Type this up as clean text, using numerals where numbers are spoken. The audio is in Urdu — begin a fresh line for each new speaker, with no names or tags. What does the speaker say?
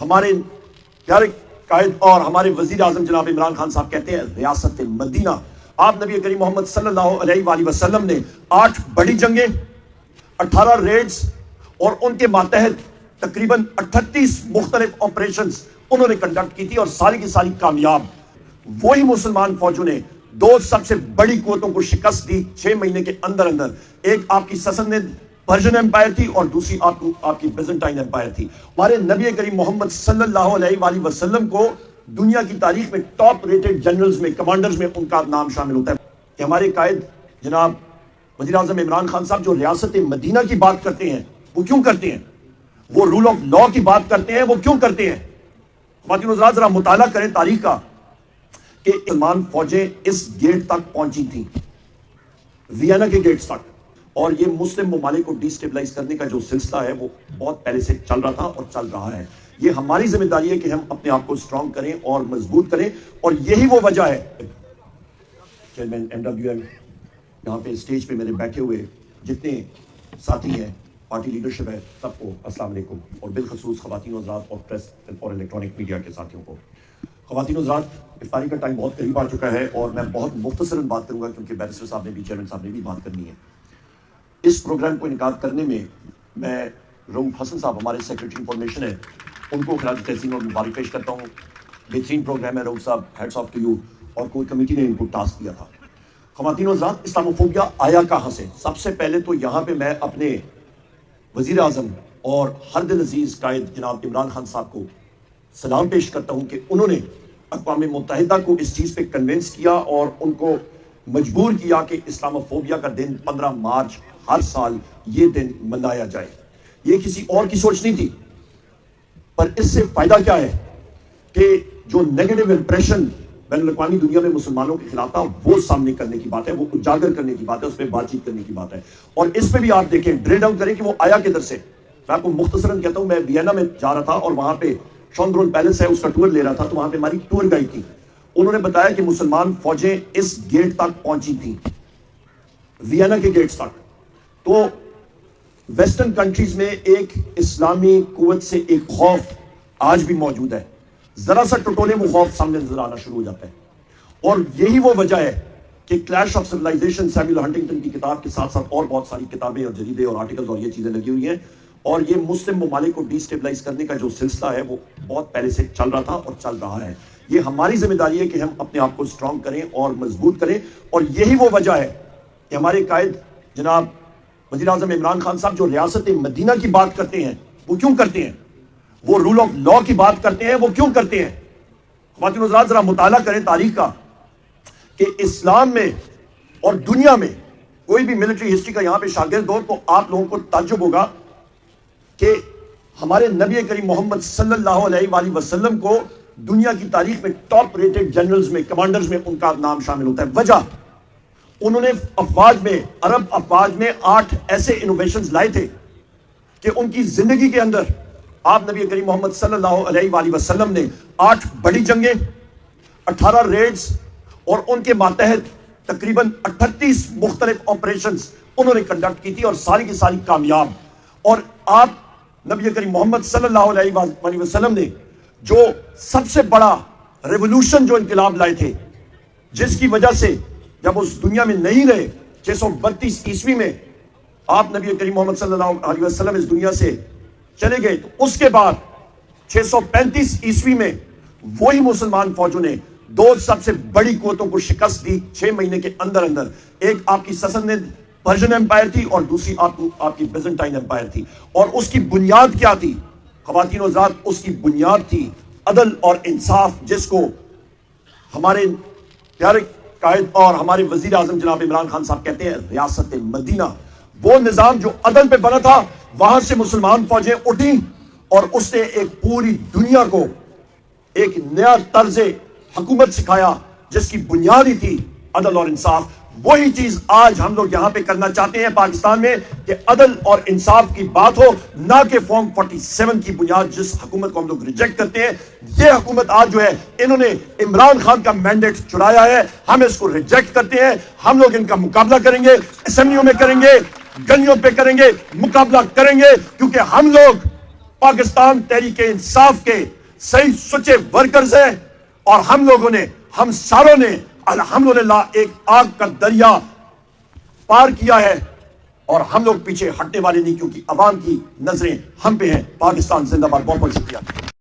ہمارے پیارے قائد اور ہمارے وزیر اعظم جناب عمران خان صاحب کہتے ہیں ریاست مدینہ. آپ نبی کریم محمد صلی اللہ علیہ وآلہ وسلم نے 8 بڑی جنگیں، 18 ریڈز اور ان کے ماتحت تقریباً 38 مختلف آپریشنز انہوں نے کنڈکٹ کی تھی اور ساری کی ساری کامیاب. وہی مسلمان فوجوں نے 2 سب سے بڑی قوتوں کو شکست دی 6 مہینے کے اندر اندر. ایک آپ کی سسنید پرشین امپائر تھی اور دوسری آپ کی بیزنٹائن امپائر تھی. ہمارے نبی کریم محمد صلی اللہ علیہ وآلہ وسلم کو دنیا کی تاریخ میں ٹاپ ریٹڈ جنرلز میں، کمانڈرز میں ان کا نام شامل ہوتا ہے. کہ ہمارے قائد جناب وزیر اعظم عمران خان صاحب جو ریاست مدینہ کی بات کرتے ہیں وہ کیوں کرتے ہیں؟ وہ رول آف لا کی بات کرتے ہیں وہ کیوں کرتے ہیں؟ خواتین و حضرات ذرا مطالعہ کریں تاریخ کا کہ مسلمان فوجیں اس گیٹ تک پہنچی تھیں، وینا کے گیٹس تک. اور یہ مسلم ممالک کو ڈی سٹیبلائز کرنے کا جو سلسلہ ہے وہ بہت پہلے سے چل رہا تھا اور چل رہا ہے. یہ ہماری ذمہ داری ہے کہ ہم اپنے آپ کو اسٹرانگ کریں اور مضبوط کریں. اور یہی وہ وجہ ہے. چیئرمین MWM یہاں پہ اسٹیج پہ میرے بیٹھے ہوئے جتنے ساتھی ہیں، پارٹی لیڈرشپ ہے، سب کو السلام علیکم، اور بالخصوص خواتین و حضرات اور پریس اور الیکٹرانک میڈیا کے ساتھیوں کو. خواتین و حضرات، افطاری کا ٹائم بہت قریب آ چکا ہے اور میں بہت مختصراً بات کروں گا کیونکہ بیرسٹر صاحب نے بھی، چیئرمین صاحب نے بھی بات کرنی ہے. اس پروگرام کو انعقاد کرنے میں رؤوف حسن صاحب ہمارے سیکرٹری انفارمیشن ہے، ان کو خراج تحسین اور مبارک پیش کرتا ہوں. بہترین پروگرام ہے رؤوف صاحب، ہیڈس آف ٹو یو. اور کوئی کمیٹی نے ان کو ٹاسک دیا تھا. خواتین و حضرات، اسلاموفوبیا آیا کہاں سے؟ سب سے پہلے تو یہاں پہ میں اپنے وزیر اعظم اور ہر دل عزیز قائد جناب عمران خان صاحب کو سلام پیش کرتا ہوں کہ انہوں نے اقوام متحدہ کو اس چیز پہ کنونس کیا اور ان کو مجبور کیا کہ اسلاموفوبیا کا دن 15 مارچ ہر سال یہ دن منایا جائے. یہ کسی اور کی سوچ نہیں تھی. پر اس سے فائدہ کیا ہے کہ جو نیگیٹو امپریشن بین الاقوامی دنیا میں مسلمانوں کے خلاف تھا وہ سامنے کرنے کی بات ہے، وہ اجاگر کرنے کی بات ہے، اس پہ بات چیت کرنے کی بات ہے. اور اس پہ بھی آپ دیکھیں، ڈرل ڈاؤن کریں کہ وہ آیا کدھر سے. میں آپ کو مختصراً کہتا ہوں، میں وینا میں جا رہا تھا اور وہاں پہ شونبرون پیلس ہے، اس کا ٹور لے رہا تھا. تو وہاں پہ ہماری ٹور گائیڈ تھی، انہوں نے بتایا کہ مسلمان فوجیں اس گیٹ تک پہنچی تھیں، وینا کے گیٹس تک. تو ویسٹرن کنٹریز میں ایک اسلامی قوت سے ایک خوف آج بھی موجود ہے. ذرا سا ٹٹولے وہ خوف سامنے نظر آنا شروع ہو جاتا ہے. اور یہی وہ وجہ ہے کہ clash of civilization Samuel Huntington کی کتاب کے ساتھ ساتھ اور بہت ساری کتابیں اور جریدے اور آرٹیکلز اور یہ چیزیں لگی ہوئی ہیں. اور یہ مسلم ممالک کو ڈی سٹیبلائز کرنے کا جو سلسلہ ہے وہ بہت پہلے سے چل رہا تھا اور چل رہا ہے. یہ ہماری ذمہ داری ہے کہ ہم اپنے آپ کو اسٹرانگ کریں اور مضبوط کریں. اور یہی وہ وجہ ہے کہ ہمارے قائد جناب وزیر اعظم عمران خان صاحب جو ریاست مدینہ کی بات کرتے ہیں وہ کیوں کرتے ہیں؟ وہ رول آف لا کی بات کرتے ہیں وہ کیوں کرتے ہیں؟ خواتین و حضرات ذرا مطالعہ کریں تاریخ کا کہ اسلام میں اور دنیا میں کوئی بھی ملٹری ہسٹری کا یہاں پہ شاگرد ہو تو آپ لوگوں کو تعجب ہوگا کہ ہمارے نبی کریم محمد صلی اللہ علیہ وآلہ وسلم کو دنیا کی تاریخ میں ٹاپ ریٹڈ جنرلز میں، کمانڈرز میں ان کا نام شامل ہوتا ہے. وجہ، انہوں نے افواج میں، عرب افواج میں 8 ایسے انوویشنز لائے تھے کہ ان کی زندگی کے اندر آپ نبی کریم محمد صلی اللہ علیہ وآلہ وسلم نے 8 بڑی جنگیں، 18 ریڈز اور ان کے ماتحت تقریباً 38 مختلف آپریشنز انہوں نے کنڈکٹ کی تھی اور ساری کی ساری کامیاب. اور آپ نبی کریم محمد صلی اللہ علیہ وآلہ وسلم نے جو سب سے بڑا ریولوشن، جو انقلاب لائے تھے، جس کی وجہ سے جب اس دنیا میں نہیں رہے 632 عیسوی میں آپ نبی کریم محمد صلی اللہ علیہ وسلم اس دنیا سے چلے گئے، تو اس کے بعد 635 عیسوی میں وہی مسلمان فوجوں نے 2 سب سے بڑی قوتوں کو شکست دی 6 مہینے کے اندر اندر. ایک آپ کی سسنید پرشین امپائر تھی اور دوسری آپ کی بیزنٹائن امپائر تھی. اور اس کی بنیاد کیا تھی خواتین و حضرات؟ اس کی بنیاد تھی عدل اور انصاف، جس کو ہمارے پیارے قائد اور ہمارے وزیر اعظم جناب عمران خان صاحب کہتے ہیں ریاست مدینہ. وہ نظام جو عدل پہ بنا تھا، وہاں سے مسلمان فوجیں اٹھیں اور اس نے ایک پوری دنیا کو ایک نیا طرز حکومت سکھایا جس کی بنیاد ہی تھی عدل اور انصاف. وہی چیز آج ہم لوگ یہاں پہ کرنا چاہتے ہیں پاکستان میں کہ عدل اور انصاف کی بات ہو، نہ کہ فارم 47 کی بنیاد جس حکومت کو ہم لوگ ریجیکٹ کرتے ہیں. یہ حکومت آج جو ہے، انہوں نے عمران خان کا مینڈیٹ چرایا ہے، ہم اس کو ریجیکٹ کرتے ہیں. ہم لوگ ان کا مقابلہ کریں گے، اسمبلیوں میں کریں گے، گلیوں پہ کریں گے، مقابلہ کریں گے، کیونکہ ہم لوگ پاکستان تحریک انصاف کے صحیح سچے ورکرز ہیں، اور ہم ساروں نے الحمدللہ ایک آگ کا دریا پار کیا ہے، اور ہم لوگ پیچھے ہٹنے والے نہیں، کیونکہ عوام کی نظریں ہم پہ ہیں۔ پاکستان زندہ باد۔ بہت بہت شکریہ۔